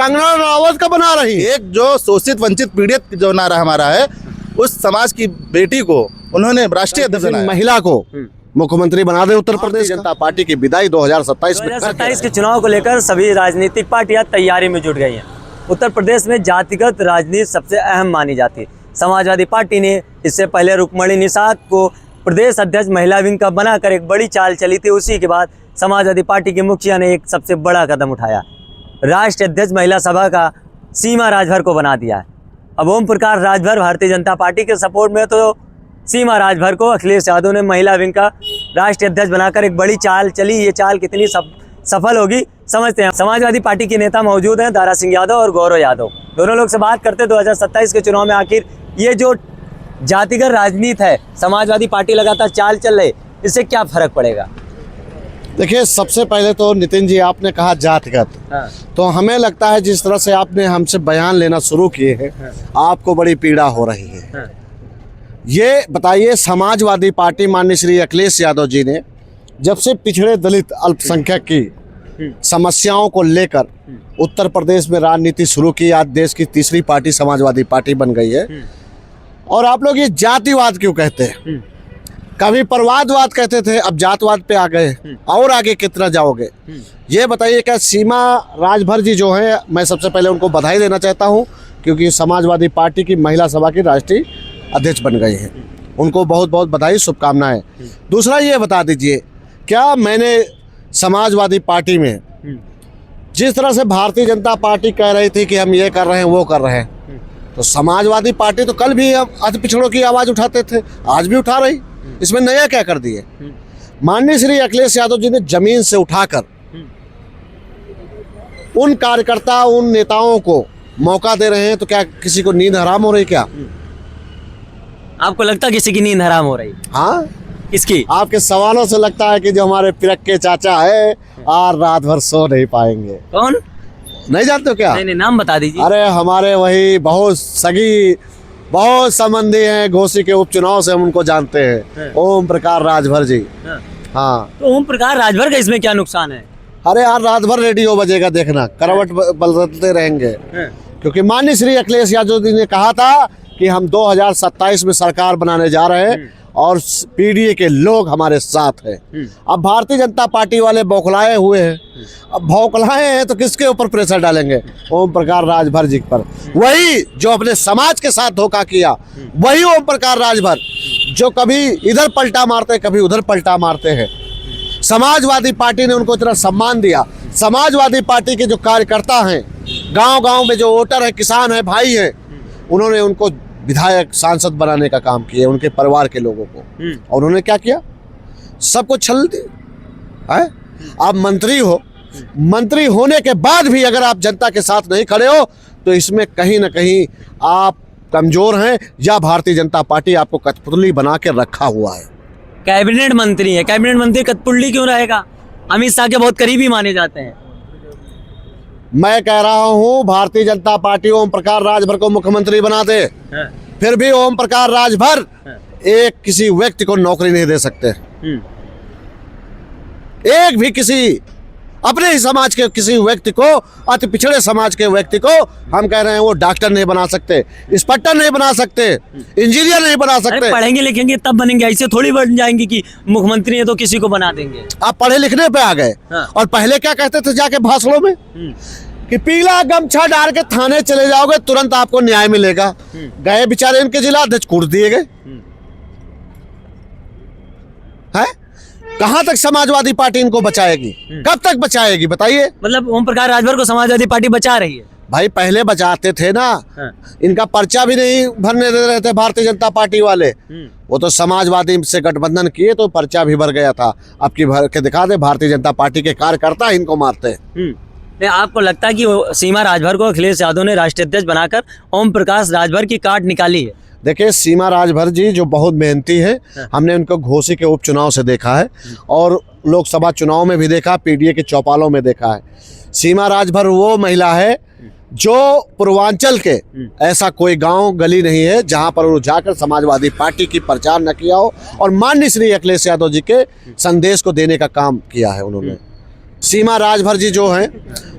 कंगना रनावत का बना रही है। एक जो शोषित वंचित पीड़ित जो नारा हमारा है, उस समाज की बेटी को उन्होंने राष्ट्रीय अध्यक्ष बनाया। महिला को मुख्यमंत्री बना दे उत्तर प्रदेश। जनता पार्टी की विदाई 2027 में 2027 के चुनाव को लेकर सभी राजनीतिक पार्टियां तैयारी में जुट गई हैं। उत्तर प्रदेश में जातिगत राजनीति सबसे अहम मानी जाती है। समाजवादी पार्टी ने इससे पहले रुक्मणी निषाद को प्रदेश अध्यक्ष महिला विंग का बनाकर एक बड़ी चाल चली थी। उसी के बाद समाजवादी पार्टी के मुखिया ने एक सबसे बड़ा कदम उठाया, राष्ट्रीय अध्यक्ष महिला सभा का सीमा राजभर को बना दिया है। अब ओम प्रकाश राजभर भारतीय जनता पार्टी के सपोर्ट में, तो सीमा राजभर को अखिलेश यादव ने महिला विंग का राष्ट्रीय अध्यक्ष बनाकर एक बड़ी चाल चली। ये चाल कितनी सफल होगी समझते हैं। समाजवादी पार्टी के नेता मौजूद हैं, दारा सिंह यादव और गौरव यादव। दोनों लोग से बात करते 2027 के चुनाव में आखिर ये जो जातिगत राजनीति है, समाजवादी पार्टी लगातार चाल चल रही, इससे क्या फर्क पड़ेगा? देखिए, सबसे पहले तो नितिन जी आपने कहा जातिगत, तो हमें लगता है जिस तरह से आपने हमसे बयान लेना शुरू किए हैं, आपको बड़ी पीड़ा हो रही है। ये बताइए, समाजवादी पार्टी माननीय श्री अखिलेश यादव जी ने जब से पिछड़े दलित अल्पसंख्यक की समस्याओं को लेकर उत्तर प्रदेश में राजनीति शुरू की, आज देश की तीसरी पार्टी समाजवादी पार्टी बन गई है। और आप लोग ये जातिवाद क्यों कहते हैं? कभी परवादवाद कहते थे, अब जातवाद पे आ गए। और आगे कितना जाओगे? ये बताइए, क्या सीमा राजभर जी जो हैं, मैं सबसे पहले उनको बधाई देना चाहता हूँ, क्योंकि समाजवादी पार्टी की महिला सभा की राष्ट्रीय अध्यक्ष बन गई हैं। उनको बहुत बहुत बधाई, शुभकामनाएं। दूसरा ये बता दीजिए, क्या मैंने समाजवादी पार्टी में जिस तरह से भारतीय जनता पार्टी कह रही थी कि हम ये कर रहे हैं वो कर रहे हैं, तो समाजवादी पार्टी तो कल भी अति पिछड़ों की आवाज़ उठाते थे, आज भी उठा रही। इसमें नया क्या कर दिए? माननीय श्री अखिलेश यादव जी ने जमीन से उठाकर उन कार्यकर्ता, उन नेताओं को मौका दे रहे हैं, तो क्या किसी को नींद हराम हो रही? क्या आपको लगता है किसी की नींद हराम हो रही? हाँ, किसकी? आपके सवालों से लगता है कि जो हमारे पिरक्के चाचा है आज रात भर सो नहीं पाएंगे। कौन? नहीं जानते हो क्या? नहीं, नाम बता दीजिए। अरे हमारे वही बहुत सगी, बहुत संबंधी हैं, घोसी के उपचुनाव से हम उनको जानते हैं, ओम प्रकाश राजभर जी। हाँ, तो ओम प्रकाश राजभर का इसमें क्या नुकसान है? अरे यार, रात भर रेडियो बजेगा, देखना, करवट बदलते रहेंगे। क्योंकि माननीय श्री अखिलेश यादव जी ने कहा था कि हम 2027 में सरकार बनाने जा रहे हैं और पीडीए के लोग हमारे साथ हैं। अब भारतीय जनता पार्टी वाले बौखलाए हुए हैं। अब बौखलाए हैं तो किसके ऊपर प्रेशर डालेंगे? ओम प्रकाश राजभर जी पर। वही जो अपने समाज के साथ धोखा किया, वही ओम प्रकाश राजभर जो कभी इधर पलटा मारते, कभी उधर पलटा मारते हैं। समाजवादी पार्टी ने उनको इतना सम्मान दिया। समाजवादी पार्टी के जो कार्यकर्ता हैं, गांव-गांव में जो वोटर है, किसान है, भाई हैं, उन्होंने उनको विधायक, सांसद बनाने का काम किया, उनके परिवार के लोगों को। और उन्होंने क्या किया? सबको छल दिया है। आप मंत्री हो, मंत्री होने के बाद भी अगर आप जनता के साथ नहीं खड़े हो, तो इसमें कहीं ना कहीं आप कमजोर हैं, या भारतीय जनता पार्टी आपको कठपुतली बना के रखा हुआ है। कैबिनेट मंत्री है, कैबिनेट मंत्री कठपुतली क्यों रहेगा? अमित शाह के बहुत करीबी माने जाते हैं। मैं कह रहा हूं, भारतीय जनता पार्टी ओम प्रकाश राजभर को मुख्यमंत्री बना दे, फिर भी ओम प्रकाश राजभर एक किसी व्यक्ति को नौकरी नहीं दे सकते। एक भी किसी अपने ही समाज के किसी व्यक्ति को, अति पिछड़े समाज के व्यक्ति को हम कह रहे हैं वो डॉक्टर नहीं बना सकते, इंस्पेक्टर नहीं बना सकते, इंजीनियर नहीं बना सकते। पढ़ेंगे लिखेंगे तब बनेंगे, ऐसे थोड़ी बन जाएंगे कि मुख्यमंत्री है तो किसी को बना देंगे। आप पढ़े लिखने पे आ गए। और पहले क्या कहते थे जाके भाषणों में कि पीला गमछा डाल के थाने चले जाओगे, तुरंत आपको न्याय मिलेगा। गए बेचारे इनके जिला अध्यक्ष कूट दिए गए हैं। कहां तक समाजवादी पार्टी इनको बचाएगी? कब तक बचाएगी बताइए? मतलब ओम प्रकाश राजभर को समाजवादी पार्टी बचा रही है? भाई पहले बचाते थे ना। इनका पर्चा भी नहीं भरने दे रहे थे भारतीय जनता पार्टी वाले। वो तो समाजवादी से गठबंधन किए तो पर्चा भी भर गया था। अब की भर के दिखा दे, भारतीय जनता पार्टी के कार्यकर्ता इनको मारते हैं। आपको लगता है कि सीमा राजभर को अखिलेश यादव ने राष्ट्रीय अध्यक्ष बनाकर ओम प्रकाश राजभर की काट निकाली है? देखिए, सीमा राजभर जी जो बहुत मेहनती है, हमने उनको घोसी के उपचुनाव से देखा है और लोकसभा चुनाव में भी देखा, पीडीए के चौपालों में देखा है। सीमा राजभर वो महिला है जो पूर्वांचल के ऐसा कोई गांव गली नहीं है जहां पर वो जाकर समाजवादी पार्टी की प्रचार न किया हो, और माननीय श्री अखिलेश यादव जी के संदेश को देने का काम किया है उन्होंने। सीमा राजभर जी जो हैं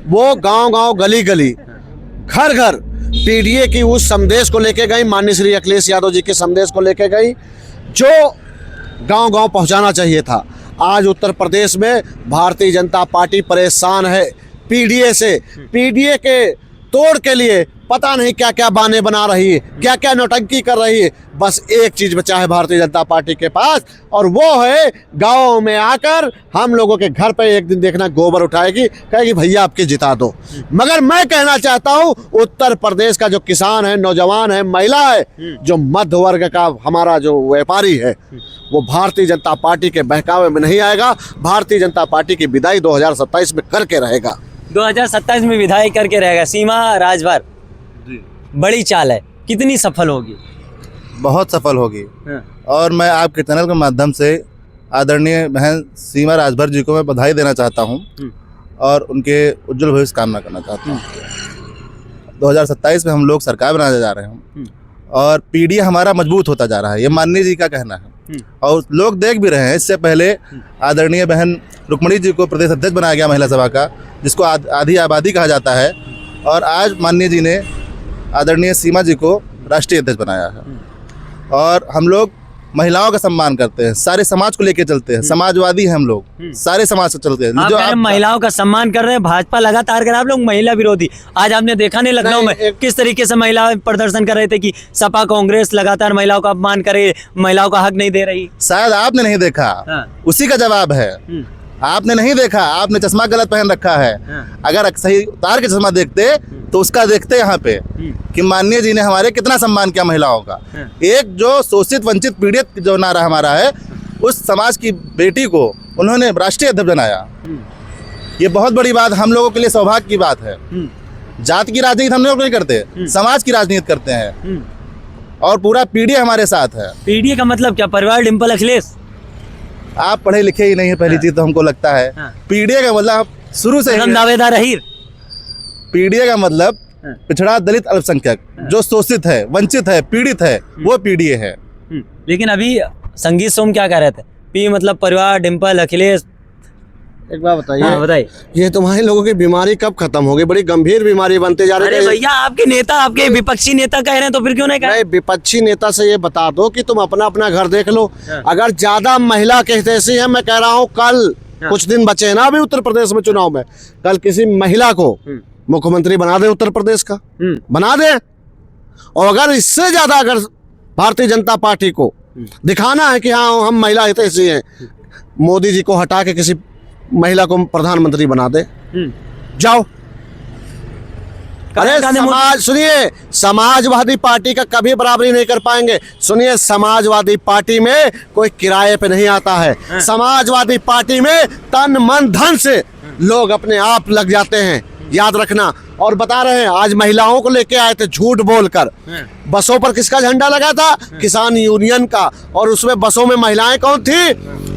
वो गांव-गांव, गली-गली घर घर पीडीए की उस संदेश को लेके गई, माननीय श्री अखिलेश यादव जी के संदेश को लेके गई जो गांव गांव पहुंचाना चाहिए था। आज उत्तर प्रदेश में भारतीय जनता पार्टी परेशान है पीडीए से। पीडीए के तोड़ के लिए पता नहीं क्या क्या बहाने बना रही है, क्या क्या नौटंकी कर रही है। बस एक चीज बचा है भारतीय जनता पार्टी के पास, और वो है गाँव में आकर हम लोगों के घर पे एक दिन देखना गोबर उठाएगी, कहेगी भैया आपके जिता दो। मगर मैं कहना चाहता हूँ उत्तर प्रदेश का जो किसान है, नौजवान है, महिला है, जो मध्य वर्ग का हमारा जो व्यापारी है, वो भारतीय जनता पार्टी के बहकावे में नहीं आएगा। भारतीय जनता पार्टी की विदाई 2027 में करके रहेगा। 2027 में विधायक करके रहेगा। सीमा राजभर बड़ी चाल है, कितनी सफल होगी? बहुत सफल होगी। और मैं आपके चैनल के माध्यम से आदरणीय बहन सीमा राजभर जी को मैं बधाई देना चाहता हूं और उनके उज्जवल भविष्य कामना करना चाहता हूं। 2027 में हम लोग सरकार बनाने जा रहे हैं और पीडीए हमारा मजबूत होता जा रहा है, ये माननीय जी का कहना है और लोग देख भी रहे हैं। इससे पहले आदरणीय बहन रुक्मणी जी को प्रदेश अध्यक्ष बनाया गया महिला सभा का, जिसको आधी आबादी कहा जाता है, और आज माननीय जी ने आदरणीय सीमा जी को राष्ट्रीय अध्यक्ष बनाया है। और हम लोग महिलाओं का सम्मान करते हैं, सारे समाज को लेके चलते हैं, समाजवादी हैं हम लोग, सारे समाज से चलते हैं। आप आप महिलाओं का सम्मान कर रहे हैं, भाजपा लगातार कर, आप लोग महिला विरोधी। आज आपने देखा नहीं लखनऊ में किस तरीके से महिला प्रदर्शन कर रहे थे कि सपा कांग्रेस लगातार महिलाओं का अपमान करे, महिलाओं का हक नहीं दे रही। शायद आपने नहीं देखा, उसी का जवाब है। आपने नहीं देखा, आपने चश्मा गलत पहन रखा है। अगर सही उतार के चश्मा देखते तो उसका देखते यहाँ पे कि माननीय जी ने हमारे कितना सम्मान किया महिलाओं का। एक जो शोषित वंचित पीड़ित जो नारा हमारा है, उस समाज की बेटी को उन्होंने राष्ट्रीय अध्यक्ष बनाया। ये बहुत बड़ी बात, हम लोगों के लिए सौभाग्य की बात है। जात की राजनीति हम लोग नहीं करते, समाज की राजनीति करते हैं और पूरा पीडीए हमारे साथ है। पीडीए का मतलब क्या? परिवार डिम्पल अखिलेश। आप पढ़े लिखे ही नहीं है, पहली चीज तो हमको लगता है। पीडीए का मतलब शुरू से दावेदार अहीर। पीडीए का मतलब पिछड़ा दलित अल्पसंख्यक, जो शोषित है, वंचित है, पीड़ित है, वो पीडीए है। लेकिन अभी संगीत सोम क्या कह रहे थे? पी मतलब परिवार डिम्पल अखिलेश। एक बात बताइए, बताइए, ये तुम्हारे लोगों की बीमारी कब खत्म होगी? बड़ी गंभीर बीमारी बनते जा रही है। अरे भैया, आपके नेता, आपके विपक्षी नेता कह रहे हैं तो फिर क्यों नहीं कह रहे? विपक्षी नेता से ये बता दो कि तुम अपना अपना घर देख लो। अगर ज्यादा महिला के हितैषी है, मैं कह रहा हूँ कल कुछ दिन बचे ना अभी उत्तर प्रदेश में चुनाव में, कल किसी महिला को मुख्यमंत्री बना दे उत्तर प्रदेश का, बना दे। और अगर इससे ज्यादा अगर भारतीय जनता पार्टी को दिखाना है कि हाँ हम महिला हितैषी हैं, मोदी जी को हटा के किसी महिला को प्रधानमंत्री बना दे, जाओ। अरे समाज, सुनिए, समाजवादी पार्टी का कभी बराबरी नहीं कर पाएंगे। सुनिए, समाजवादी पार्टी में कोई किराए पे नहीं आता है। समाजवादी पार्टी में तन मन धन से लोग अपने आप लग जाते हैं, याद रखना। और बता रहे हैं, आज महिलाओं को लेके आए थे झूठ बोलकर। बसों पर किसका झंडा लगा था? किसान यूनियन का। और उसमें बसों में महिलाएं कौन थी?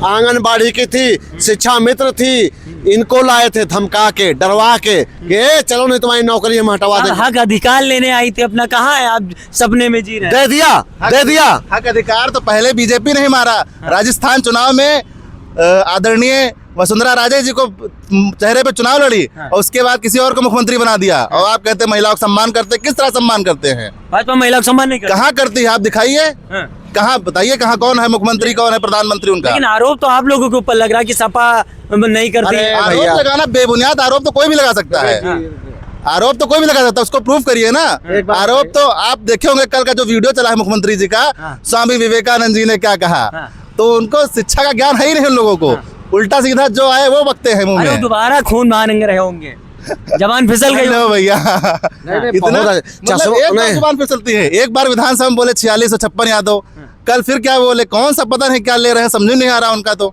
आंगनबाड़ी की थी, शिक्षा मित्र थी। इनको लाए थे धमका के, डरवा के कि चलो नहीं तुम्हारी नौकरी हम हटवा देंगे। हक अधिकार लेने आई थी अपना, कहाँ है? आप सपने में जी रहे हैं। दे दिया, दे दिया। हक अधिकार तो पहले बीजेपी नहीं मारा। राजस्थान चुनाव में आदरणीय वसुंधरा राजे जी को चेहरे पे चुनाव लड़ी और उसके बाद किसी और को मुख्यमंत्री बना दिया। और आप कहते हैं महिलाओं का सम्मान करते, किस तरह सम्मान करते हैं? भाजपा महिलाओं का सम्मान नहीं करती। कहाँ करती है? आप दिखाइए, कहाँ बताइए, कहाँ कौन है मुख्यमंत्री, कौन है प्रधानमंत्री उनका? लेकिन आरोप तो आप लोगों के ऊपर लग रहा है कि सपा नहीं करती। आरोप लगाना बेबुनियाद आरोप तो कोई भी लगा सकता है। आरोप तो कोई भी लगा सकता है, उसको प्रूफ करिए ना। आरोप तो आप देखे होंगे, कल का जो वीडियो चला है मुख्यमंत्री जी का, स्वामी विवेकानंद जी ने क्या कहा, तो उनको शिक्षा का ज्ञान है ही नहीं उन लोगों को। उल्टा सीधा जो आए वो बकते हैं मुंह में। दोबारा खून बहाने रहे होंगे, जवान फिसल गई हो भैया। इतना मतलब एक बार जुबान फिसलती है। एक बार विधानसभा में बोले 4656 यादव, कल फिर क्या बोले, कौन सा पता नहीं क्या ले रहे हैं, समझ नहीं आ रहा उनका। तो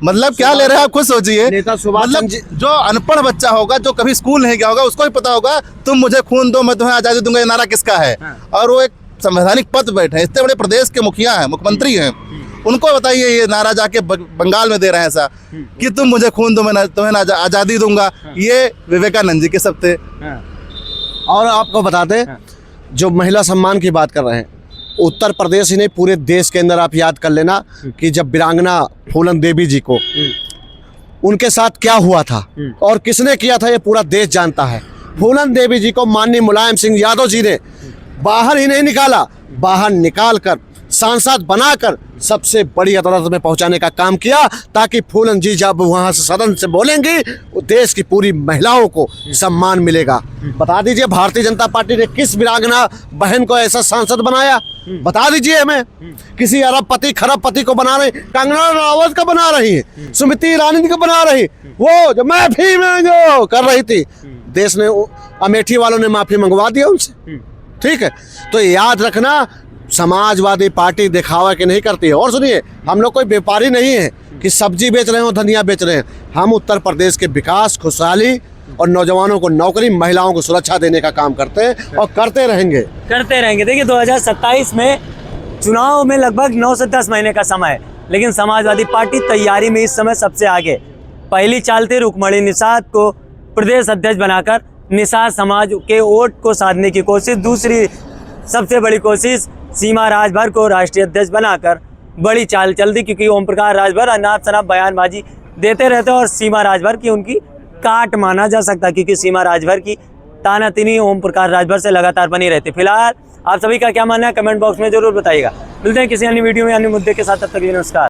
मतलब क्या ले रहे हैं आप खुद सोचिए। मतलब जो अनपढ़ बच्चा होगा, जो कभी स्कूल नहीं गया होगा, उसको ही पता होगा तुम मुझे खून दो मैं तुम्हें आजादी दूंगा, ये नारा किसका है। और वो एक संवैधानिक पद बैठे हैं, इतने बड़े प्रदेश के मुखिया हैं, मुख्यमंत्री हैं, उनको बताइए ये नारा जाके बंगाल में दे रहे हैं ऐसा कि तुम मुझे खून दो मैं तुम्हें आजादी दूंगा। ये विवेकानंद जी के सब थे। और आपको बताते, जो महिला सम्मान की बात कर रहे हैं, उत्तर प्रदेश ही नहीं पूरे देश के अंदर आप याद कर लेना कि जब वीरांगना फूलन देवी जी को उनके साथ क्या हुआ था और किसने किया था, ये पूरा देश जानता है। फूलन देवी जी को माननीय मुलायम सिंह यादव जी ने बाहर ही नहीं निकाला, बाहर निकाल कर सांसद बनाकर सबसे बड़ी अदालत में पहुंचाने का काम किया, ताकि फूलन जी जब वहां से सदन से बोलेंगी वो देश की पूरी महिलाओं को सम्मान मिलेगा। बता दीजिए भारतीय जनता पार्टी ने किस वीरांगना बहन को ऐसा सांसद बनाया, बता दीजिए हमें। किसी अरबपति खरबपति को बना रही, कंगना रावत को बना रही है, स्मृति ईरानी को बना रही, वो जो माफी मांगो कर रही थी, देश ने अमेठी वालों ने माफी मंगवा दिया उनसे। ठीक है, तो याद रखना समाजवादी पार्टी दिखावा के नहीं करती है। और सुनिए, हम लोग कोई व्यापारी नहीं है कि सब्जी बेच रहे हो, धनिया बेच रहे हैं। हम उत्तर प्रदेश के विकास, खुशहाली और नौजवानों को नौकरी, महिलाओं को सुरक्षा देने का काम करते हैं और करते रहेंगे। देखिए 2027 में चुनाव में लगभग 9 से 10 महीने का समय है, लेकिन समाजवादी पार्टी तैयारी में इस समय सबसे आगे। पहली चाल थी रुक्मणी निषाद को प्रदेश अध्यक्ष बनाकर निषाद समाज के वोट को साधने की कोशिश। दूसरी सबसे बड़ी कोशिश सीमा राजभर को राष्ट्रीय अध्यक्ष बनाकर बड़ी चाल चल दी, क्योंकि ओम प्रकाश राजभर अनाप शनाप बयानबाजी देते रहते और सीमा राजभर की उनकी काट माना जा सकता, क्योंकि सीमा राजभर की तानातनी ओम प्रकाश राजभर से लगातार बनी रहती। फिलहाल आप सभी का क्या मानना है कमेंट बॉक्स में जरूर बताइएगा। मिलते हैं किसी अन्य वीडियो में अन्य मुद्दे के साथ, तब तक के लिए नमस्कार।